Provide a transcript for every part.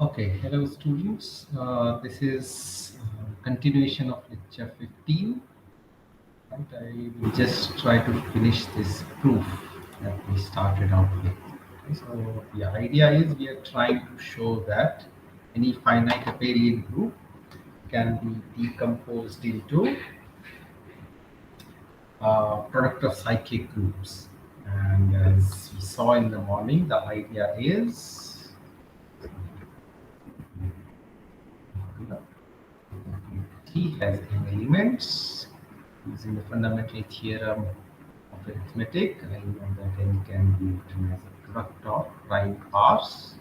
Okay, hello students. This is continuation of lecture 15. Right? I will just try to finish this proof that we started out with. Okay, so the idea is we are trying to show that any finite abelian group can be decomposed into product of cyclic groups. And as we saw in the morning, the idea is T has n elements using the fundamental theorem of arithmetic. I know that n can be written as a product of prime powers,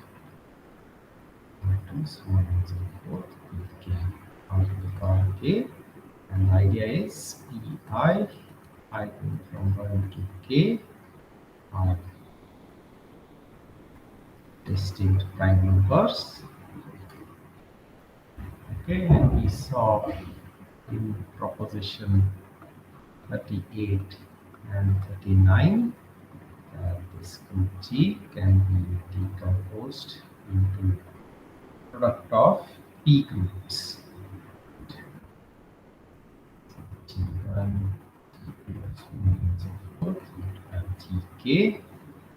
so on and so forth, with k, out to the power k. And the idea is pi, I going from 1 to k, are distinct prime numbers. Okay, and we saw in proposition 38 and 39 this group G can be decomposed into product of P groups. T1, T2, and so forth, and Tk.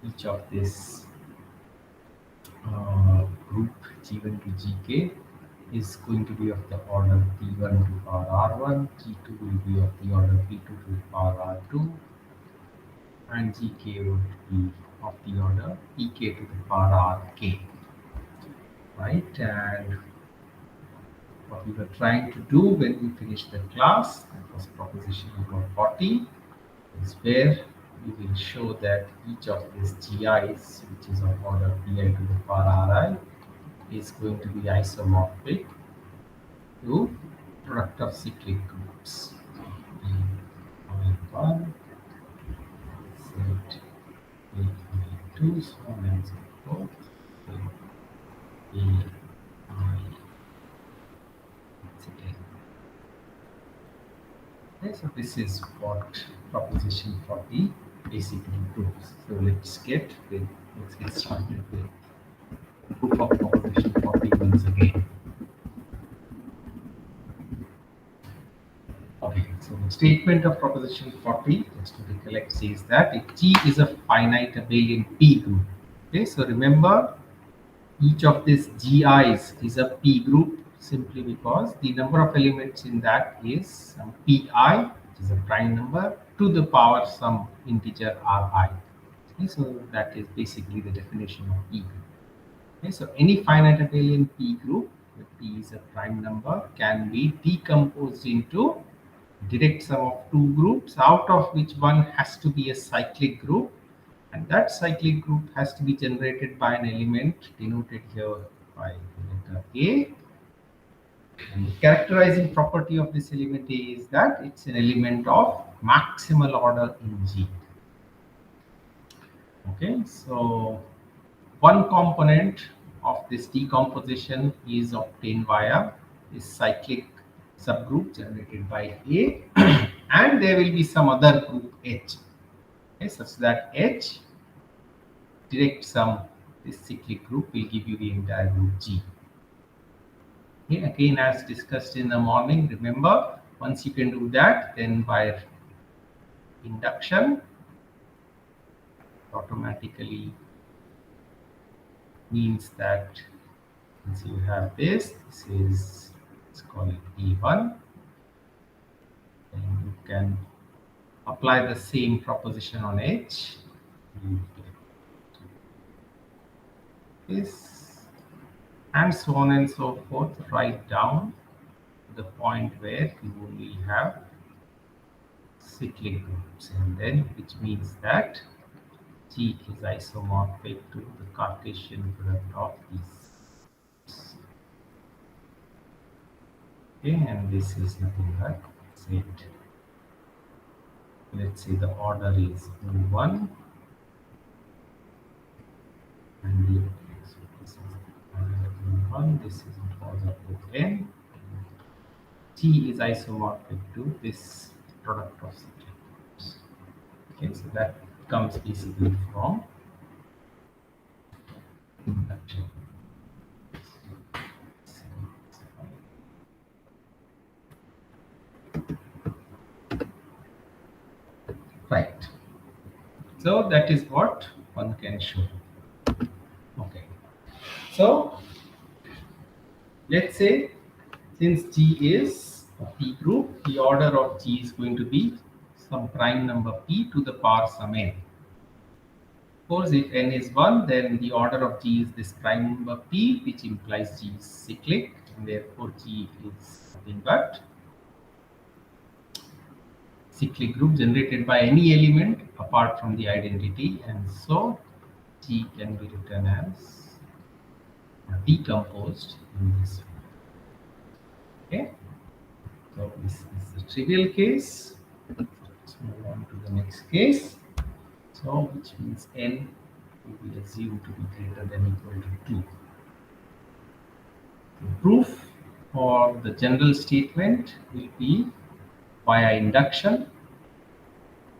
Each of this group G1 to Gk is going to be of the order P1 to power R1, G2 will be of the order P2 to the power R2, and Gk would be of the order Pk to the power Rk. Right? And what we were trying to do when we finished the class, that was proposition number 40, is where we will show that each of these GIs, which is of order Pi to the power Ri, is going to be isomorphic to product of cyclic groups. Pi1, set A2, so on and so forth. Ai, etc. Okay, so this is what proposition 40 basically proves. So let's get started with proof of proposition 40 once again. Okay, so the statement of proposition 40, just to recollect, says that if G is a finite abelian P group. Okay, so remember each of these GIs is a P group simply because the number of elements in that is some Pi, which is a prime number, to the power some integer Ri. Okay, so that is basically the definition of P group. Okay, so any finite abelian P group, where P is a prime number, can be decomposed into direct sum of two groups, out of which one has to be a cyclic group, and that cyclic group has to be generated by an element denoted here by the letter A. And the characterizing property of this element A is that it's an element of maximal order in G. Okay, so one component of this decomposition is obtained via this cyclic subgroup generated by A, and there will be some other group H, okay, such that H direct sum this cyclic group will give you the entire group G. Okay, again, as discussed in the morning, remember, once you can do that, then by induction, automatically means that once you have this is, let's call it E1, then you can apply the same proposition on H. You get this, and so on and so forth, right down to the point where you only have cyclic groups, and then which means that G is isomorphic to the Cartesian product of these. Okay, and this is nothing but set. Let's say the order is O1, and so this is O1, this is order O(n). T is isomorphic to this product of cyclic groups. Okay, so that comes basically from induction. So that is what one can show. Okay. So let's say since G is a P group, the order of G is going to be some prime number P to the power some n. Of course, if n is 1, then the order of G is this prime number P, which implies G is cyclic, and therefore G is nothing but cyclic group generated by any element apart from the identity, and so G can be written as decomposed in this way. Okay, so this is the trivial case. Let's move on to the next case. So, which means n will be assumed to be greater than equal to 2. The proof for the general statement will be via induction.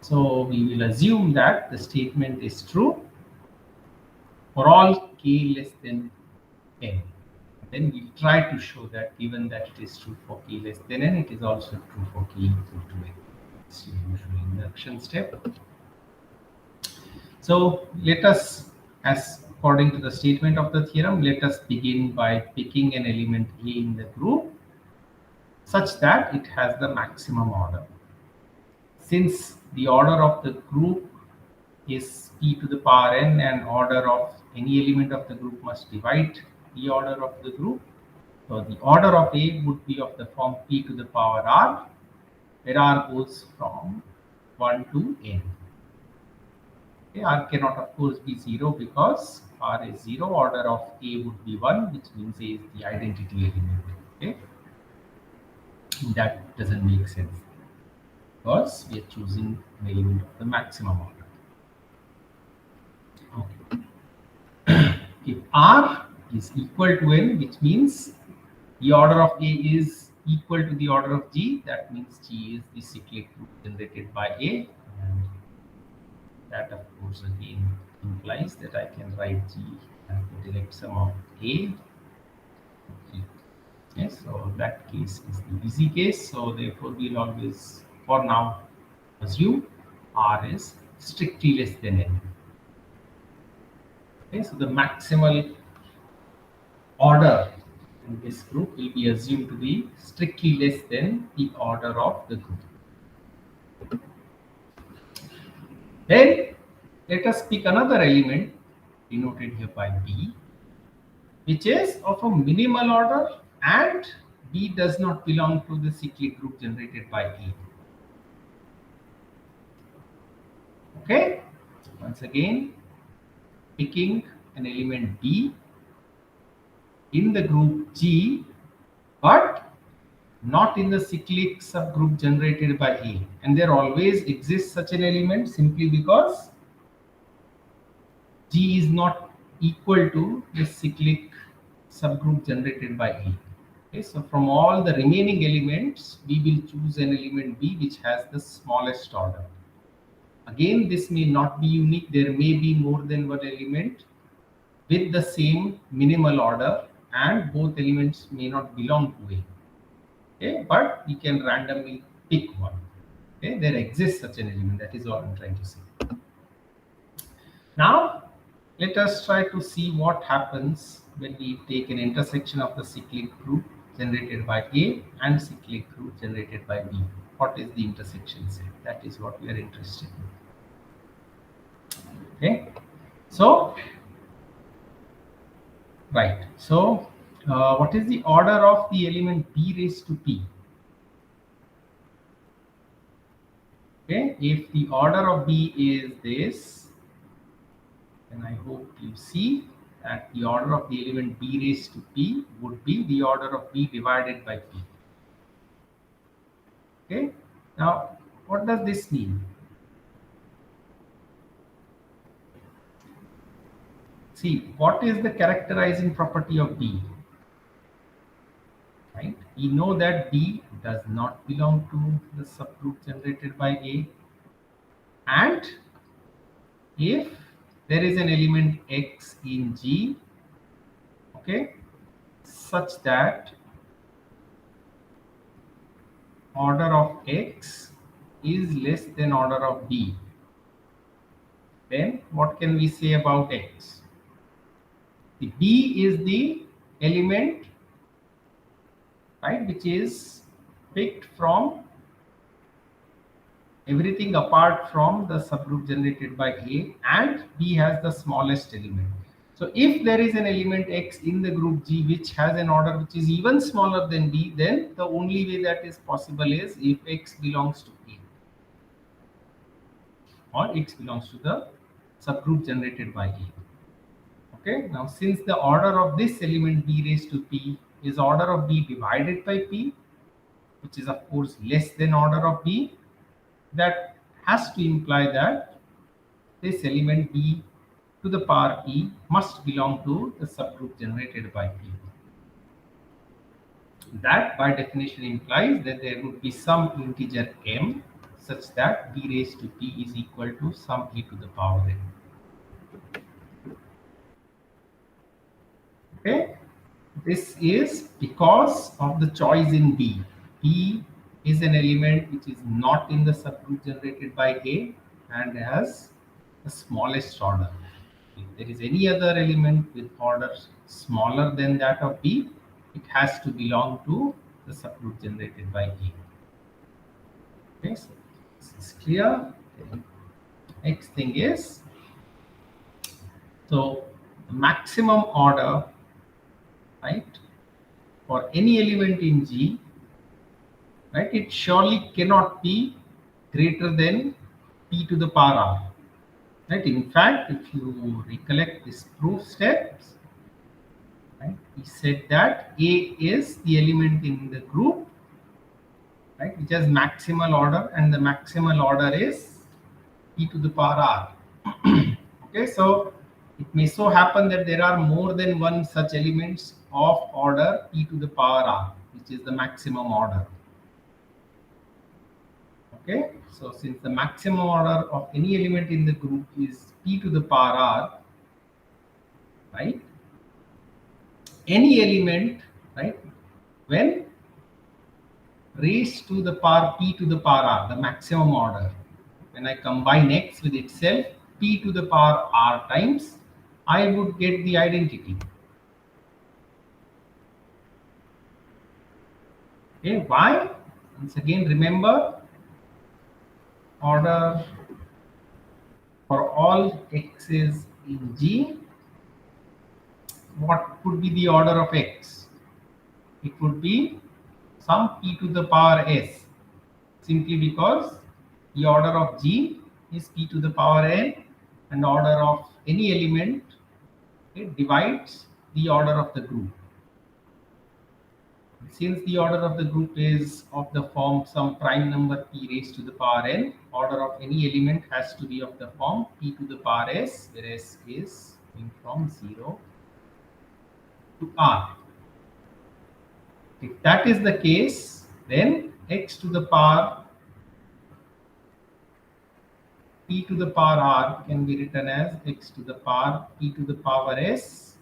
So we will assume that the statement is true for all k less than n. Then we'll try to show that given that it is true for k less than n, it is also true for k equal to n. It's the usual induction step. So let us, as according to the statement of the theorem, let us begin by picking an element A in the group such that it has the maximum order. Since the order of the group is p to the power n and order of any element of the group must divide the order of the group. So the order of A would be of the form p to the power r, where r goes from 1 to n. Okay, r cannot of course be 0 because r is 0, order of A would be 1, which means A is the identity element. Okay, that doesn't make sense because we are choosing an element of the maximum order. Okay. If r is equal to n, which means the order of A is equal to the order of G, that means G is the cyclic group generated by A, and that of course again implies that I can write G as the direct sum of A. Okay, so that case is the easy case. So therefore we'll always, for now, assume R is strictly less than N. Okay, so the maximal order in this group will be assumed to be strictly less than the order of the group. Then let us pick another element denoted here by B, which is of a minimal order and B does not belong to the cyclic group generated by A. Okay, once again picking an element B in the group G, but not in the cyclic subgroup generated by A. And there always exists such an element simply because G is not equal to the cyclic subgroup generated by A. Okay, so from all the remaining elements, we will choose an element B which has the smallest order. Again, this may not be unique. There may be more than one element with the same minimal order, and both elements may not belong to A. Okay, but we can randomly pick one. Okay, there exists such an element. That is all I'm trying to say. Now, let us try to see what happens when we take an intersection of the cyclic group generated by A and cyclic group generated by B. What is the intersection say? That is what we are interested in. Okay, so right. So, what is the order of the element B raised to P? Okay, if the order of B is this, then I hope you see that the order of the element B raised to P would be the order of B divided by P. Okay, now what does this mean? See, what is the characterizing property of B? Right, we know that B does not belong to the subgroup generated by A, and if there is an element X in G, okay, such that order of X is less than order of B, then what can we say about X? The B is the element, right, which is picked from everything apart from the subgroup generated by A, and B has the smallest element. So if there is an element X in the group G which has an order which is even smaller than B, then the only way that is possible is if X belongs to A or X belongs to the subgroup generated by A. Okay, now since the order of this element B raised to P is order of B divided by P, which is of course less than order of B, that has to imply that this element B to the power P must belong to the subgroup generated by P. That by definition implies that there would be some integer m such that B raised to P is equal to some e to the power n. Okay, this is because of the choice in B. B is an element which is not in the subgroup generated by A and has the smallest order. If there is any other element with order smaller than that of B, it has to belong to the subgroup generated by A. Okay, so this is clear. Okay. Next thing is, so the maximum order, right, for any element in G, right, it surely cannot be greater than P to the power R. Right. In fact, if you recollect this proof steps, right, we said that A is the element in the group, right, which has maximal order, and the maximal order is P to the power R. Okay, so it may so happen that there are more than one such elements of order P to the power R, which is the maximum order. Okay, so since the maximum order of any element in the group is P to the power R, right, any element, right, when raised to the power P to the power R, the maximum order, when I combine X with itself, P to the power R times, I would get the identity. Okay, why? Once again, remember, order for all x's in G, what could be the order of X? It would be some P to the power S, simply because the order of G is P to the power N, and order of any element, it divides the order of the group. Since the order of the group is of the form some prime number P raised to the power N, order of any element has to be of the form P to the power S, where S is going from 0 to R. If that is the case, then X to the power P to the power R can be written as X to the power P to the power S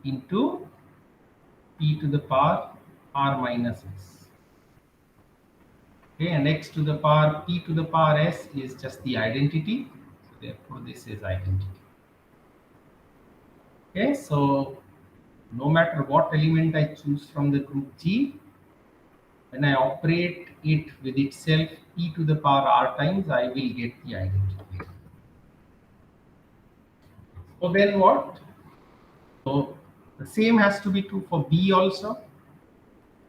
into P to the power R minus S. Okay, and X to the power P to the power S is just the identity. So therefore, this is identity. Okay, so no matter what element I choose from the group G, when I operate it with itself P to the power R times, I will get the identity. So then what? So the same has to be true for B also,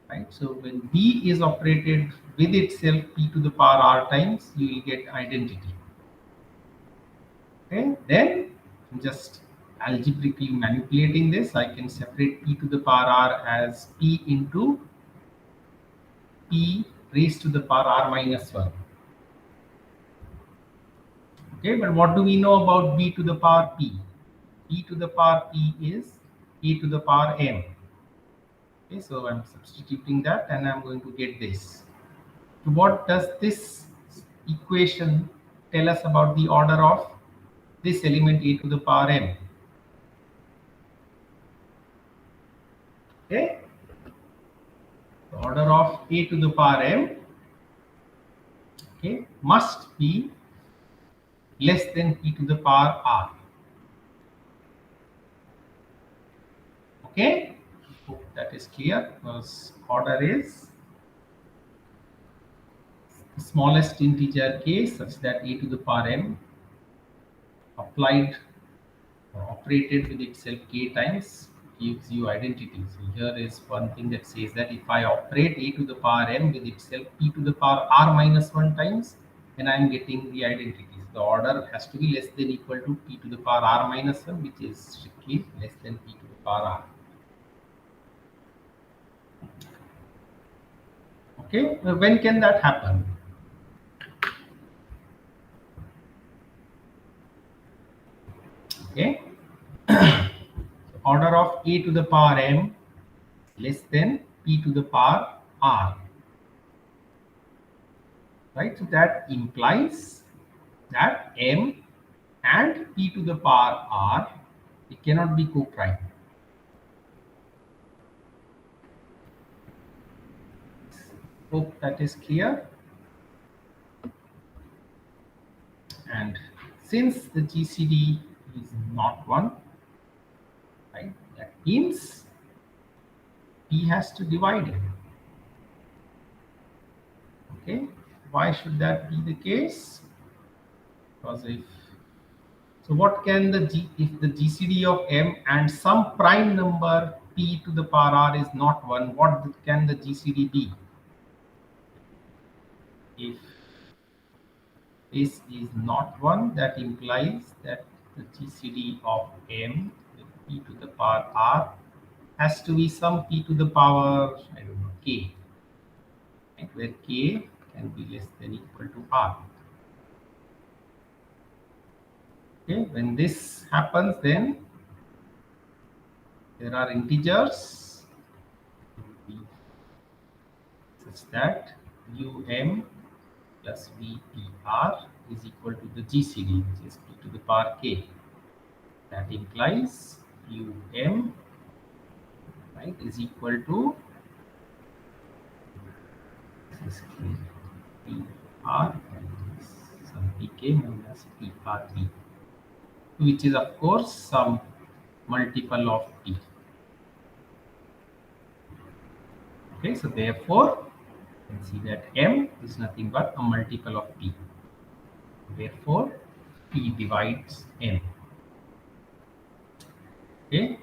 right? So when B is operated with itself P to the power R times, you will get identity. Okay, then just algebraically manipulating this, I can separate P to the power R as P into P raised to the power R minus 1. Okay, but what do we know about B to the power P? B to the power P is A to the power M. Okay, so I'm substituting that and I'm going to get this. So what does this equation tell us about the order of this element A to the power M? Okay, the order of A to the power M, okay, must be less than p to the power r. Okay, hope that is clear, because order is the smallest integer k such that a to the power m applied or operated with itself k times gives you identity. So here is one thing that says that if I operate a to the power m with itself p to the power r minus 1 times, then I am getting the identities. The order has to be less than equal to p to the power r minus 1, which is strictly less than p to the power r. Okay, when can that happen? Okay, order of a to the power m less than p to the power r, right? So that implies that m and p to the power r, it cannot be co-prime. Hope that is clear. And since the GCD is not 1, right, that means p has to divide it. Okay, why should that be the case? Because what can if the GCD of m and some prime number p to the power r is not 1, what can the GCD be? If this is not 1, that implies that the GCD of m with p to the power r has to be some p to the power, I don't know, k, right, where k can be less than equal to r. Okay, when this happens, then there are integers such that um plus vpr is equal to the GCD, which is p to the power k. That implies um, right, is equal to this is pr minus some pk minus prp, which is of course some multiple of p. Okay, so therefore you can see that m is nothing but a multiple of p. Therefore, p divides m. Okay,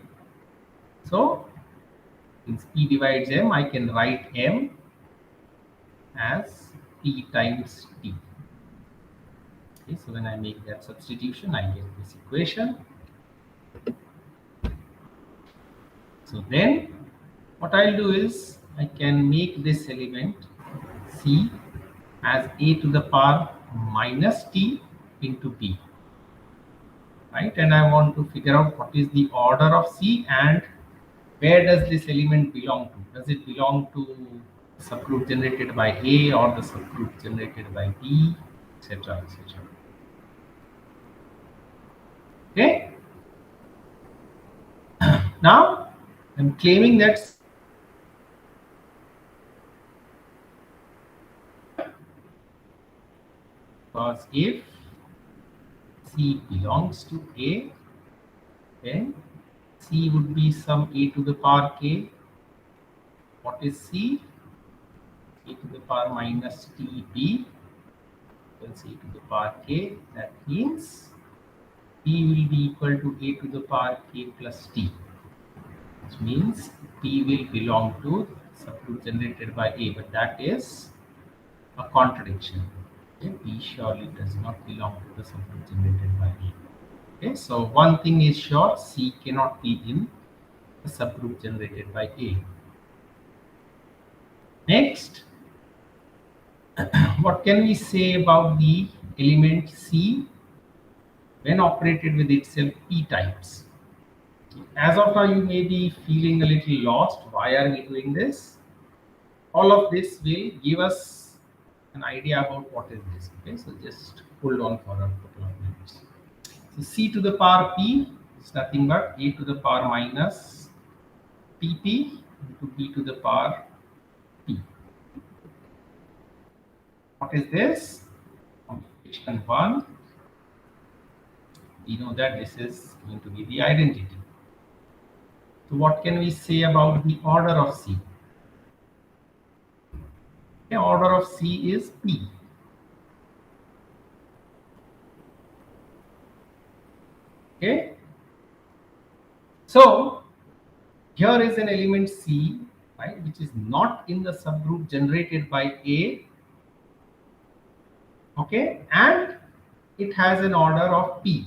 so since p divides m, I can write m as p times t. Okay, so when I make that substitution, I get this equation. So then what I'll do is I can make this element c as a to the power minus t into p, right? And I want to figure out what is the order of c and where does this element belong to. Does it belong to the subgroup generated by A or the subgroup generated by B, etc., etc. Okay. Now I'm claiming that because if C belongs to A, then C would be some a to the power k. What is C? A to the power minus tb equals a to the power k. That means p will be equal to a to the power k plus t, which means p will belong to subgroup generated by A, but that is a contradiction. Okay? P surely does not belong to the subgroup generated by A. Okay, so one thing is sure, C cannot be in the subgroup generated by A. Next, what can we say about the element C when operated with itself P times? As of now, you may be feeling a little lost. Why are we doing this? All of this will give us an idea about what is this. Okay, so just hold on for a couple of minutes. So C to the power P is nothing but A to the power minus PP into B to the power P. What is this? Equation 1 We know that this is going to be the identity. So what can we say about the order of C? The order of C is P. Okay. So here is an element C, right, which is not in the subgroup generated by A. Okay, and it has an order of P.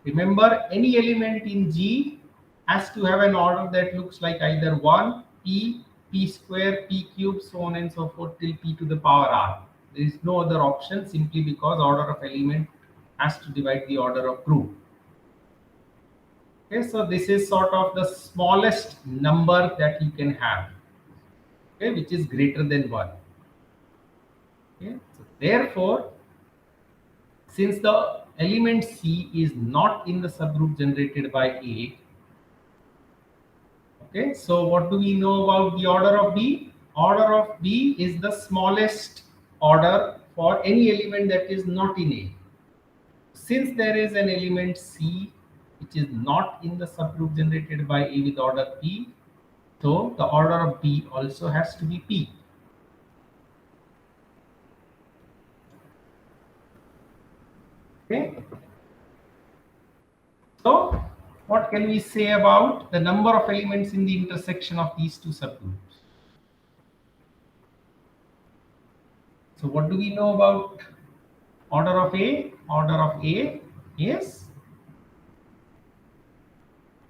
Remember, any element in G has to have an order that looks like either 1, P, P square, P cube, so on and so forth till P to the power R. There is no other option simply because order of element has to divide the order of group. Okay, so this is sort of the smallest number that you can have, okay, which is greater than 1. Okay, so therefore, since the element C is not in the subgroup generated by A, okay, so what do we know about the order of B? Order of B is the smallest order for any element that is not in A. Since there is an element C which is not in the subgroup generated by A with order P, so the order of B also has to be P. Okay. So what can we say about the number of elements in the intersection of these two subgroups? So what do we know about order of A? Order of A is,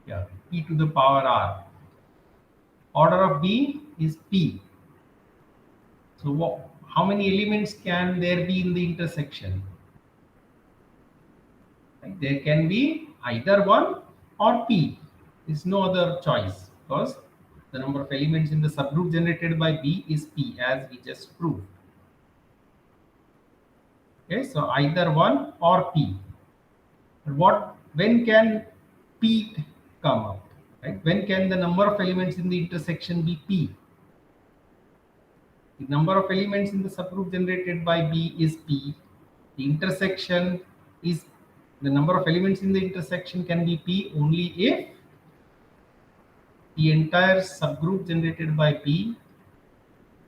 yeah, P to the power R. Order of B is P. So how many elements can there be in the intersection? Right? There can be either 1 or P. There is no other choice because the number of elements in the subgroup generated by B is P, as we just proved. Okay, so either 1 or P. When can P come up? Right? When can the number of elements in the intersection be P? The number of elements in the subgroup generated by B is P. The intersection is, the number of elements in the intersection can be P only if the entire subgroup generated by B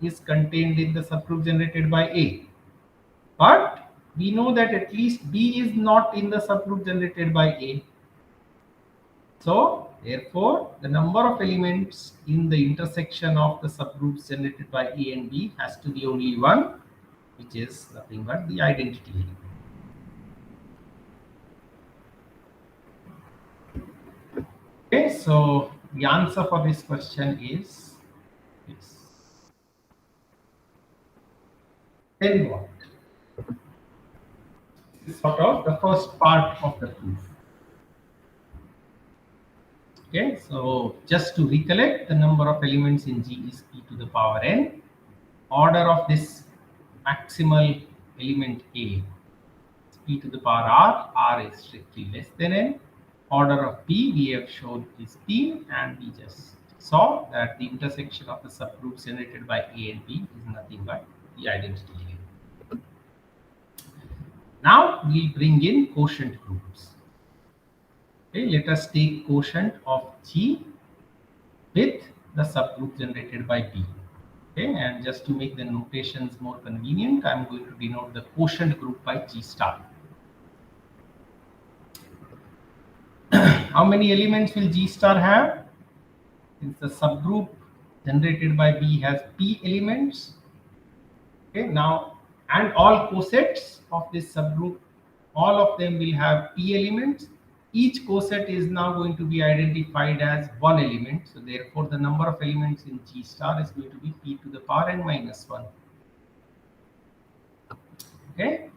is contained in the subgroup generated by A. But we know that at least B is not in the subgroup generated by A. So therefore, the number of elements in the intersection of the subgroups generated by A and B has to be only one, which is nothing but the identity element. Okay, so the answer for this question is this. Then what? This is sort of the first part of the proof. Okay, so just to recollect, the number of elements in G is P to the power n. Order of this maximal element A is P to the power R. R is strictly less than n. Order of P we have shown is P, and we just saw that the intersection of the subgroups generated by A and B is nothing but the identity element. Now we bring in quotient groups. Okay, let us take quotient of G with the subgroup generated by B. Okay, and just to make the notations more convenient, I am going to denote the quotient group by G star. How many elements will G star have? Since the subgroup generated by B has P elements, okay, now, and all cosets of this subgroup, all of them will have P elements. Each coset is now going to be identified as one element. So therefore, the number of elements in G star is going to be P to the power n minus 1. Okay.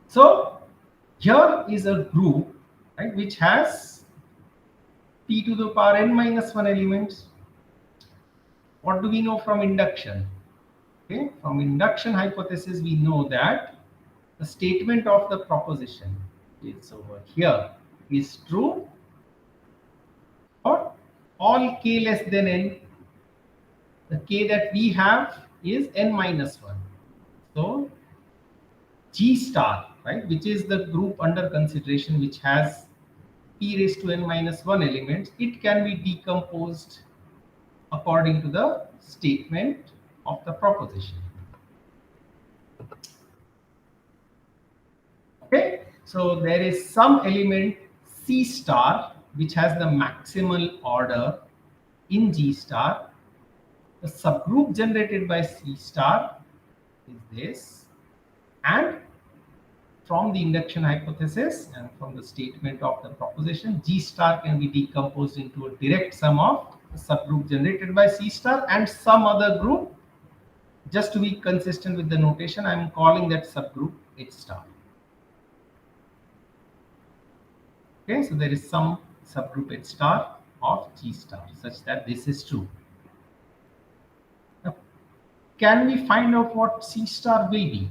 So here is a group, right, which has P to the power n minus 1 elements. What do we know from induction? Okay. From induction hypothesis, we know that the statement of the proposition is over here is true for all k less than n. The k that we have is n minus 1. So G star, right? Which is the group under consideration which has p raised to n minus 1 elements. It can be decomposed according to the statement of the proposition. Okay, so there is some element C star which has the maximal order in G star. The subgroup generated by C star is this, and from the induction hypothesis and from the statement of the proposition, G star can be decomposed into a direct sum of the subgroup generated by C star and some other group. Just to be consistent with the notation, I am calling that subgroup H star. Okay, so there is some subgroup H star of G star such that this is true. Now, can we find out what C star will be?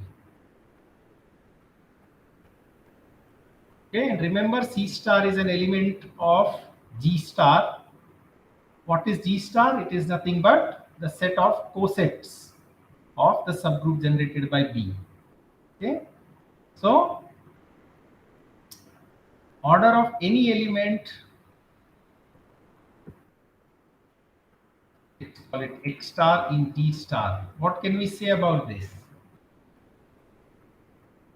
Okay, and remember C star is an element of G star. What is G star? It is nothing but the set of cosets of the subgroup generated by B. Okay, so order of any element, let's call it X star in T star. What can we say about this?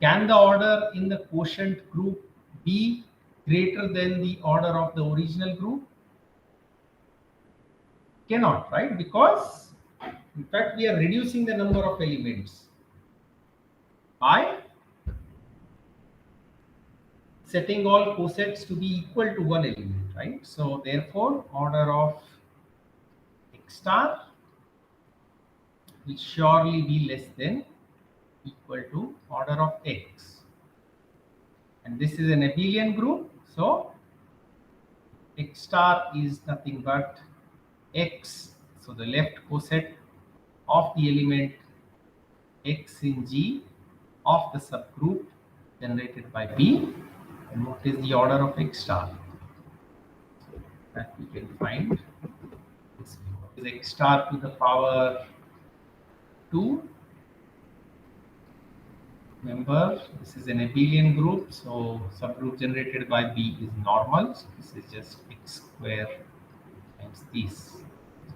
Can the order in the quotient group be greater than the order of the original group? Cannot, right? Because in fact we are reducing the number of elements by setting all cosets to be equal to one element, right? So therefore order of X star will surely be less than equal to order of X. And this is an abelian group, so X star is nothing but X. So the left coset of the element X in G of the subgroup generated by B. And what is the order of X star? That we can find. Is X star to the power 2. Remember, this is an abelian group, so subgroup generated by B is normal. So this is just X square times this.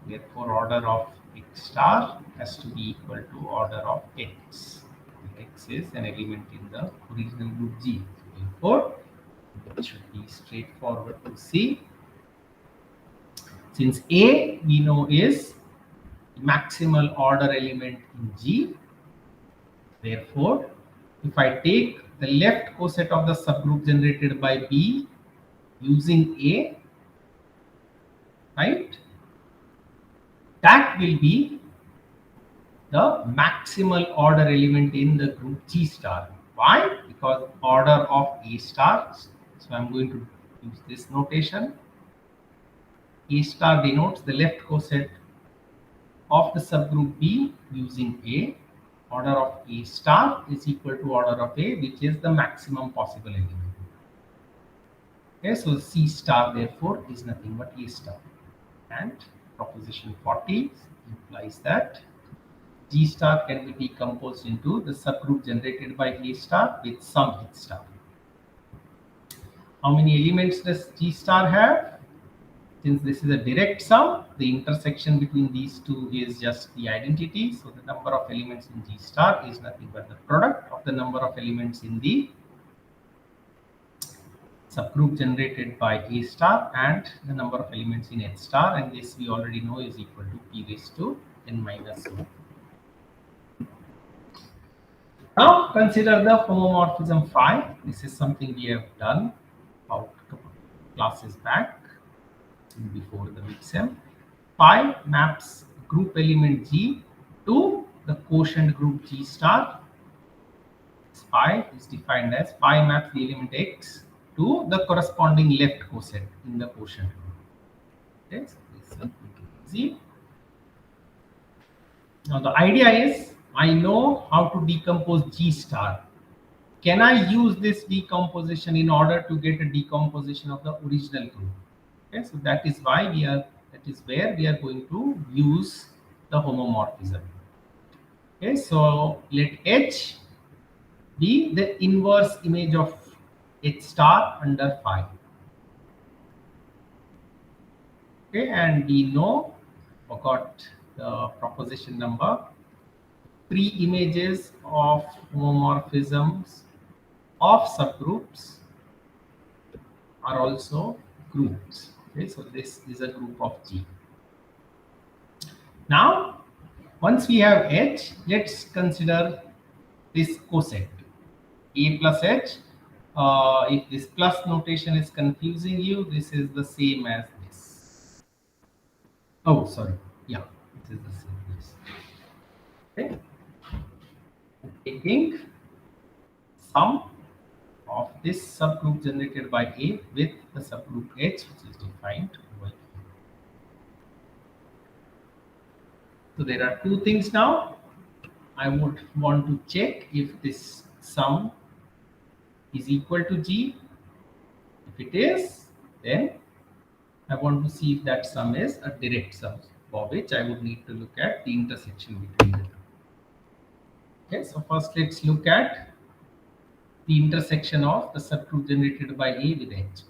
Therefore, order of X star has to be equal to order of X. X is an element in the original group G. Therefore, it should be straightforward to see. Since A we know is maximal order element in G, therefore, if I take the left coset of the subgroup generated by B using A, right, that will be the maximal order element in the group G star. Why? Because order of A star, so I'm going to use this notation. A star denotes the left coset of the subgroup B using A. Order of A star is equal to order of A, which is the maximum possible element. Okay, so C star therefore is nothing but A star. And proposition 40 implies that G star can be decomposed into the subgroup generated by A star with some H star. How many elements does G star have? Since this is a direct sum, the intersection between these two is just the identity. So the number of elements in G star is nothing but the product of the number of elements in the subgroup generated by A star and the number of elements in H star, and this we already know is equal to p raised to n minus 1. Now consider the homomorphism phi. This is something we have done about a couple of classes back before the midsem. Phi maps group element G to the quotient group G star. Phi is defined as phi maps the element X to the corresponding left coset in the quotient group. Okay, so this is easy. Now the idea is I know how to decompose G star. Can I use this decomposition in order to get a decomposition of the original group? Okay, so that is why that is where we are going to use the homomorphism. Okay, so let H be the inverse image of H star under phi. Okay, and we know, forgot the proposition number, three images of homomorphisms of subgroups are also groups. Okay, so this is a group of G. Now, once we have H, let's consider this coset A plus H. If this plus notation is confusing you, this is the same as this. Oh, sorry. Yeah, it is the same. Yes. Okay. Taking sum of this subgroup generated by A with the subgroup H, which is defined over here. So there are two things now. I would want to check if this sum is equal to G. If it is, then I want to see if that sum is a direct sum, for which I would need to look at the intersection between the two. Okay, so first let's look at the intersection of the subgroup generated by A with H.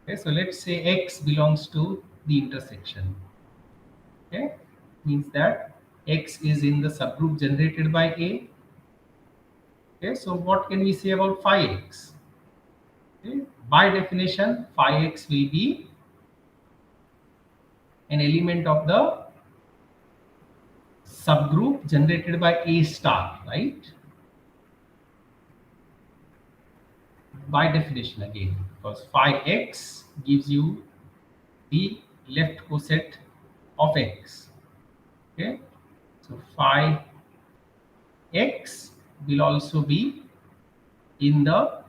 Okay, so let's say X belongs to the intersection. Okay, means that X is in the subgroup generated by A. Okay, so what can we say about phi X? Okay, by definition, phi X will be an element of the subgroup generated by A star, right? By definition again, because phi X gives you the left coset of X. Okay, so phi X will also be in the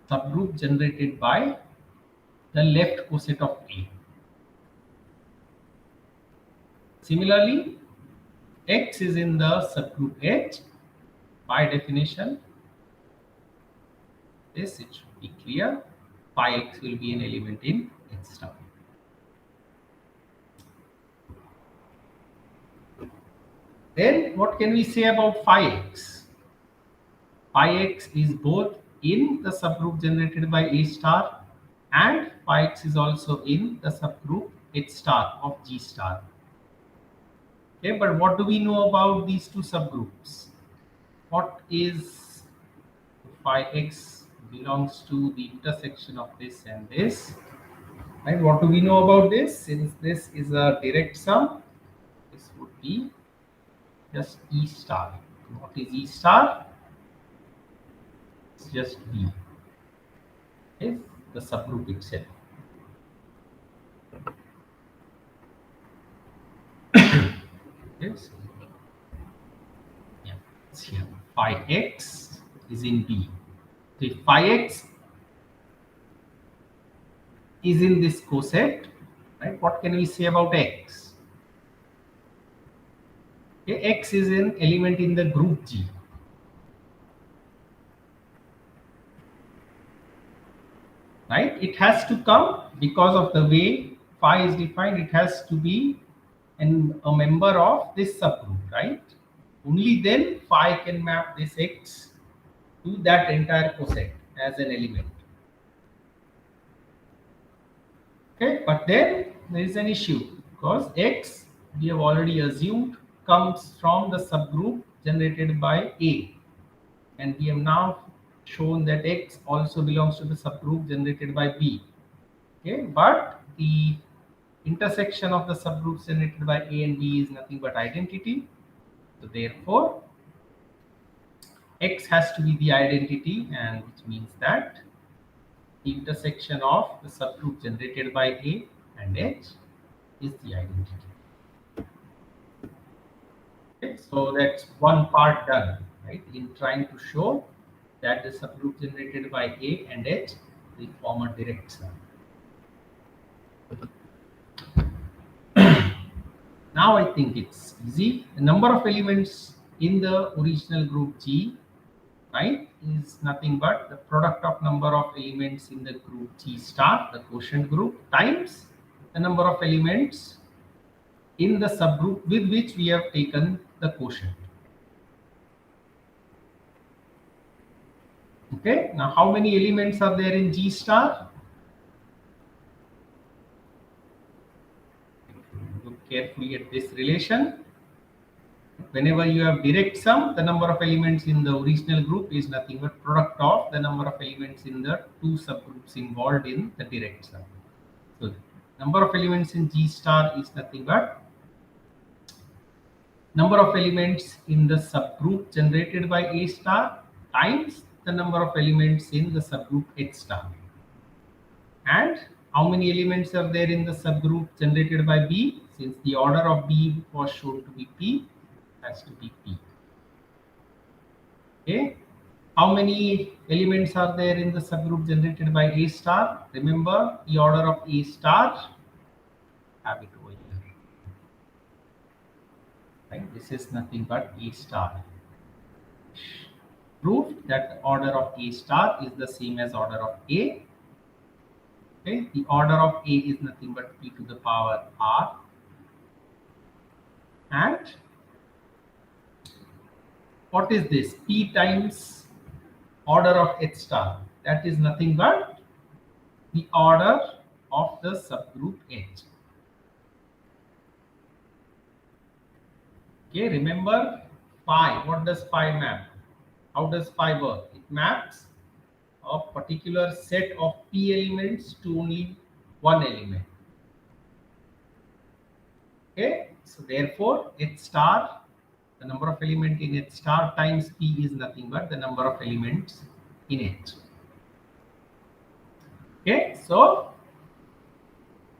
subgroup generated by the left coset of A. Similarly, X is in the subgroup H. By definition, this it should be clear. Phi X will be an element in H star. Then what can we say about phi X? Phi X is both in the subgroup generated by A star, and phi X is also in the subgroup H star of G star. Okay, but what do we know about these two subgroups? What is phi X belongs to the intersection of this and this? Right? What do we know about this? Since this is a direct sum, this would be just E star. What is E star? It's just B. Is the subgroup itself. Yes. Yeah. It's here. Phi X is in B. So if phi X is in this coset, right? What can we say about X? Okay, X is an element in the group G. Right? It has to come because of the way phi is defined. It has to be a member of this subgroup, right? Only then phi can map this X to that entire coset as an element. Okay, but then there is an issue because X, we have already assumed, comes from the subgroup generated by A, and we have now shown that X also belongs to the subgroup generated by B. Okay, but the intersection of the subgroups generated by A and B is nothing but identity. So therefore, X has to be the identity, and which means that the intersection of the subgroup generated by A and H is the identity. Okay, so that's one part done, right? In trying to show that the subgroup generated by A and H will form a direct sum. Now I think it's easy. The number of elements in the original group G, right, is nothing but the product of number of elements in the group G star, the quotient group, times the number of elements in the subgroup with which we have taken the quotient. Okay, now how many elements are there in G star? Look carefully at this relation. Whenever you have direct sum, the number of elements in the original group is nothing but product of the number of elements in the two subgroups involved in the direct sum. So number of elements in G star is nothing but number of elements in the subgroup generated by A star times the number of elements in the subgroup H star. And how many elements are there in the subgroup generated by B? Since the order of B was shown to be P, has to be P. Okay. How many elements are there in the subgroup generated by A star? Remember the order of A star. Have it over here. Right. This is nothing but A star. Proof that the order of A star is the same as order of A. Okay. The order of A is nothing but P to the power R. And what is this? P times order of H star. That is nothing but the order of the subgroup H. Okay, remember phi. What does phi map? How does phi work? It maps a particular set of P elements to only one element. Okay, so therefore H star, the number of element in H star times P is nothing but the number of elements in H. Okay, so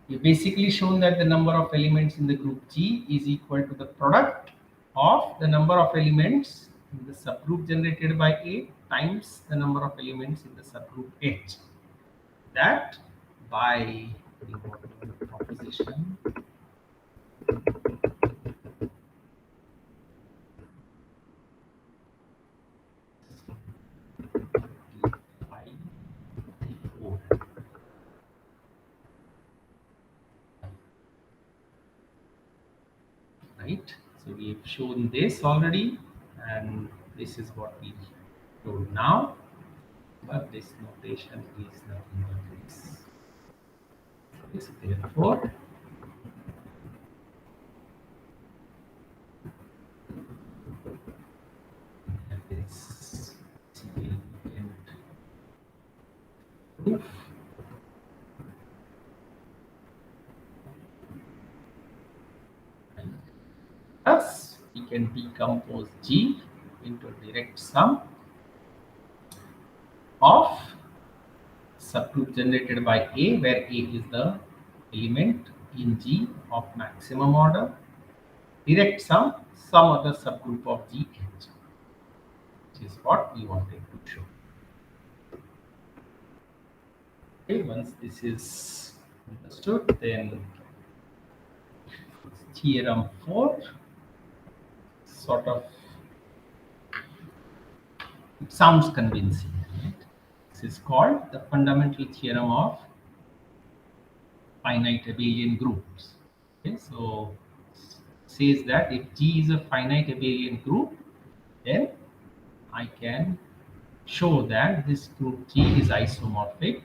we basically shown that the number of elements in the group G is equal to the product of the number of elements in the subgroup generated by A times the number of elements in the subgroup H. That by the proposition right. So we have shown this already, and this is what we showed now. But this notation is nothing but this. Therefore, this significant proof thus we can decompose G into a direct sum of subgroup generated by A, where A is the element in G of maximum order, direct sum some other subgroup of G H, which is what we wanted to show. Okay, once this is understood, then theorem 4 sort of it sounds convincing. Right? This is called the fundamental theorem of finite abelian groups. Okay, so says that if G is a finite abelian group, then I can show that this group G is isomorphic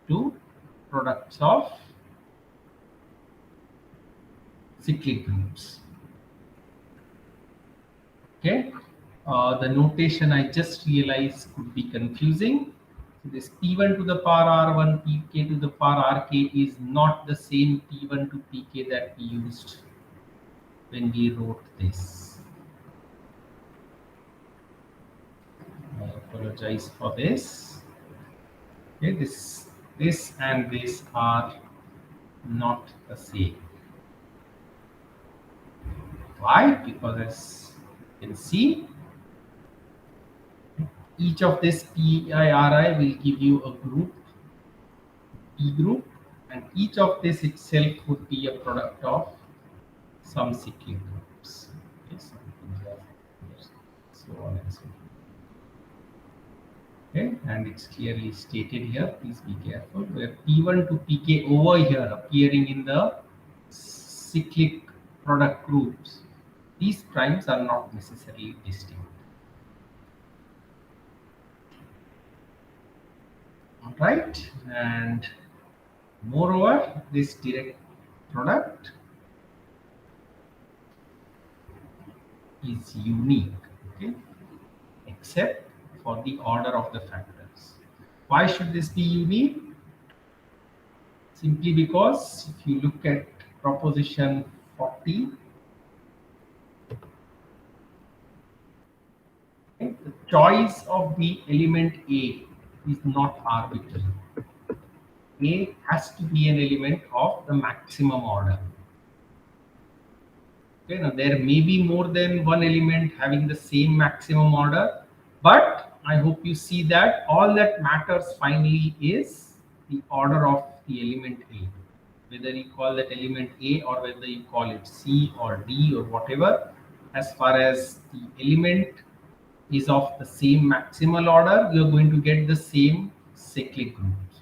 to products of cyclic groups. Okay, the notation I just realized could be confusing. So this P1 to the power R1, Pk to the power Rk is not the same P1 to Pk that we used when we wrote this. I apologize for this. Okay, this and this are not the same. Why? Because as you can see, each of this PIRI will give you a group, P group, and each of this itself would be a product of some cyclic groups. Okay, so on and so forth. Okay, and it's clearly stated here. Please be careful. Where P1 to Pk over here appearing in the cyclic product groups, these primes are not necessarily distinct. right? And moreover, this direct product is unique, okay, except for the order of the factors. Why should this be unique? Simply because if you look at proposition 40, okay, the choice of the element A is not arbitrary. A has to be an element of the maximum order. Okay, now there may be more than one element having the same maximum order, but I hope you see that all that matters finally is the order of the element A. Whether you call that element A or whether you call it C or D or whatever, as far as the element is of the same maximal order, you are going to get the same cyclic groups.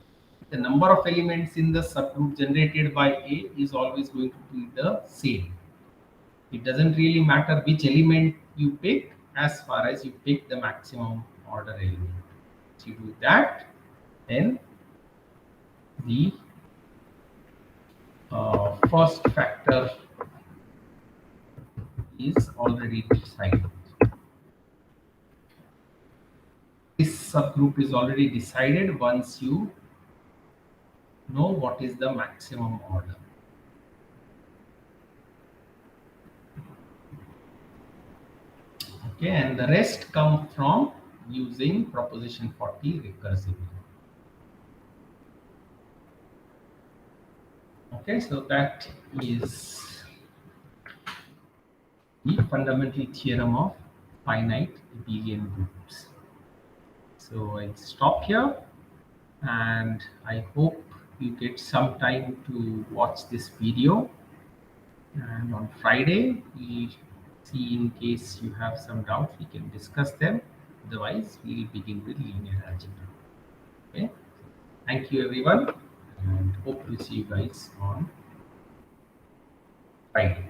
The number of elements in the subgroup generated by A is always going to be the same. It doesn't really matter which element you pick as far as you pick the maximum order element. So you do that, then the first factor is already decided. This subgroup is already decided once you know what is the maximum order. Okay, and the rest come from using proposition 40 recursively. Okay, so that is the fundamental theorem of finite abelian groups. So I'll stop here, and I hope you get some time to watch this video. And on Friday, we see in case you have some doubts, we can discuss them. Otherwise, we'll begin with linear algebra. Okay. Thank you, everyone, and hope to see you guys on Friday.